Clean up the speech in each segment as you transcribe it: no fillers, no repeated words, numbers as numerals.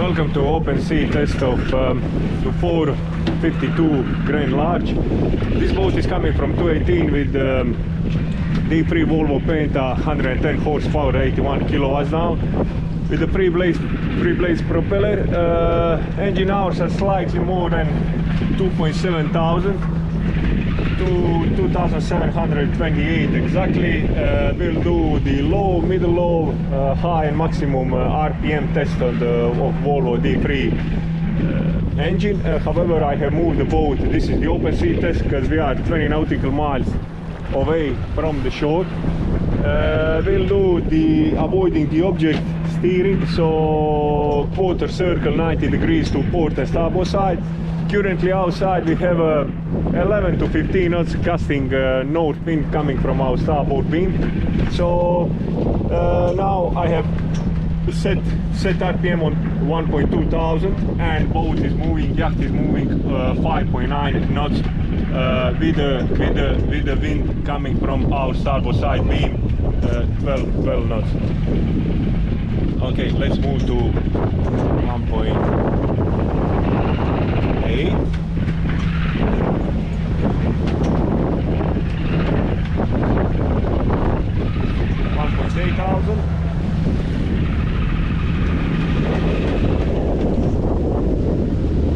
Welcome to open sea test of Dufour 52 Grand Large. This boat is coming from 218 with D3 Volvo Penta 110 horsepower, 81 kilowatts now, with the pre-blazed propeller. Engine hours are slightly more than 2.7 thousand to 2,728 exactly. We'll do the low, middle low, high and maximum RPM test of Volvo D3 engine. However, I have moved the boat. This is the open sea test because we are 20 nautical miles away from the shore. We'll do the avoiding the object steering, so quarter circle 90 degrees to port and starboard side. Currently outside we have 11 to 15 knots gusting north wind coming from our starboard beam. So now I have set RPM on 1.2 thousand and boat is moving, yacht is moving 5.9 knots with the wind coming from our starboard side beam, 12 knots. Okay, let's move to 1.8. 1.8 thousand.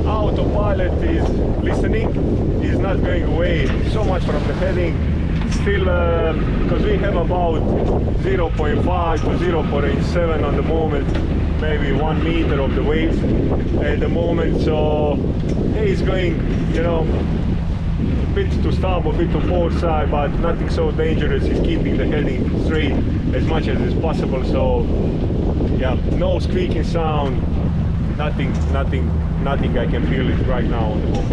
Autopilot is listening, is not going away so much from the heading. Still, because we have about 0.5 to 0.7 on the moment, maybe 1 meter of the waves at the moment, so he's going, you know, a bit to starboard, a bit to port side, but nothing so dangerous. He's keeping the heading straight as much as is possible, so yeah, no squeaking sound, nothing I can feel it right now on the boat.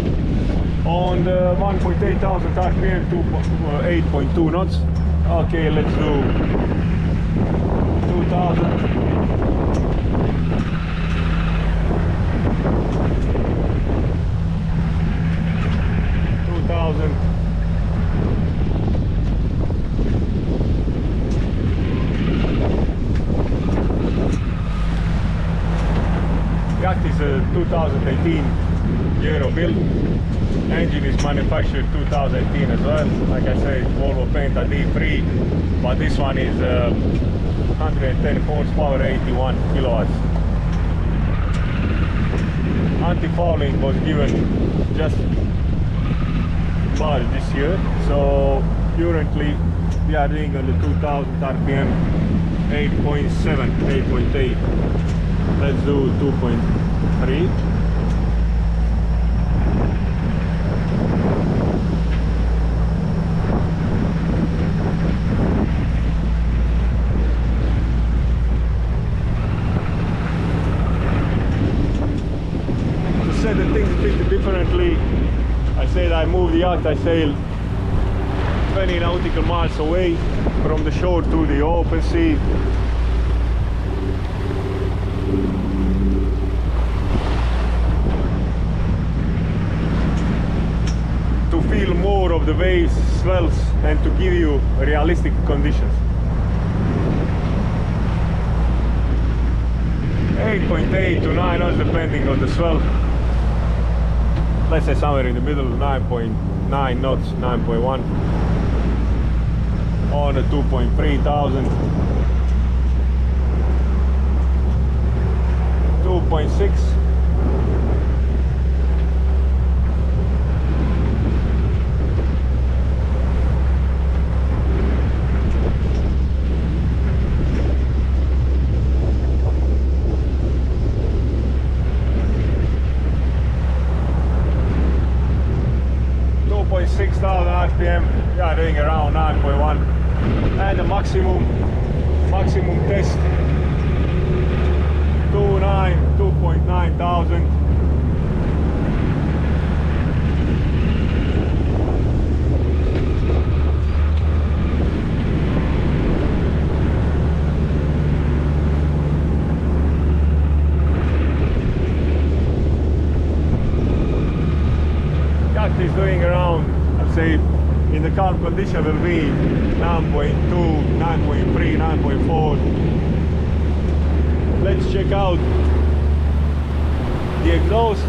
On the 1.8 thousand RPM to 8.2 knots. Okay, let's do 2,000. 2,000. Yacht is a 2018 Euro build. Engine is manufactured 2018 as well. Like I said, Volvo Penta D3, but this one is 110 horsepower, 81 kilowatts. Anti-fouling was given just March this year, so currently we are doing on the 2000 RPM 8.7, 8.8. Let's do 2.3. The things a bit differently. I said I moved the yacht, I sailed 20 nautical miles away from the shore to the open sea. To feel more of the waves, swells, and to give you realistic conditions. 8.8 to 9 knots depending on the swell. Let's say somewhere in the middle, 9.9 knots, 9.1 on a 2.3 thousand, 2.6, 6,000 RPM, we are doing around 9.1, and the maximum test 2.9 thousand. Yacht is doing around, I'd say, in the calm condition will be 9.2, 9.3, 9.4. Let's check out the exhaust.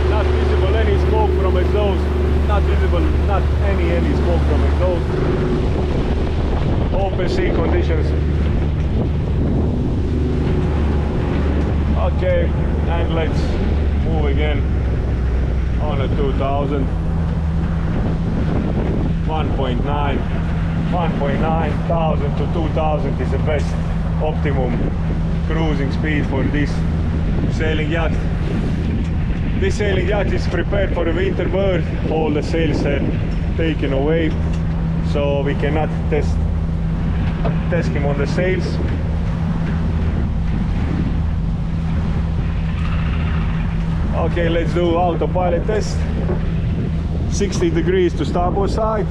Not visible any smoke from exhaust. Not visible, not any smoke from exhaust. Open sea conditions. Okay, and let's move again on a 2000. 1.9 thousand to 2000 is the best optimum cruising speed for this sailing yacht. This sailing yacht is prepared for a winter berth. All the sails are taken away, so we cannot test him on the sails. Okay, let's do autopilot test. 60 degrees to starboard side.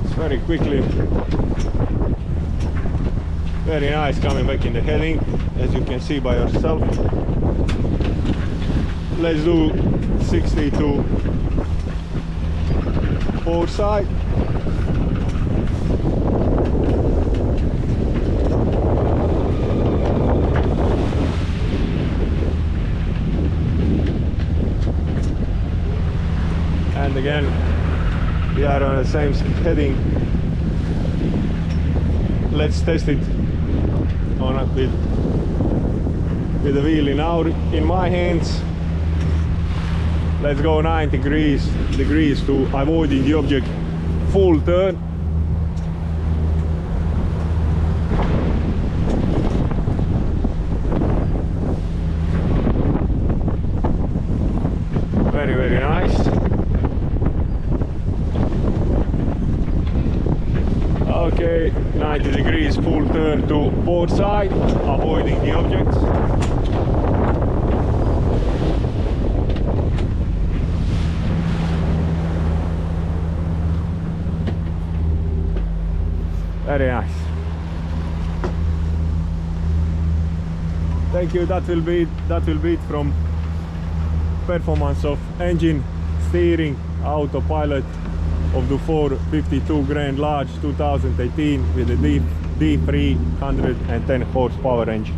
It's very quickly. Very nice coming back in the heading, as you can see by yourself. Let's do 60 to port side. And again, we are on the same heading. Let's test it on a bit with the wheel in my hands. Let's go 90 degrees to avoiding the object full turn. Very, very nice. Okay, 90 degrees full turn to port side, avoiding the objects. Very nice. Thank you. That will be it from performance of engine, steering, autopilot of Dufour 52 Grand Large 2018 with a D3 110 horsepower engine.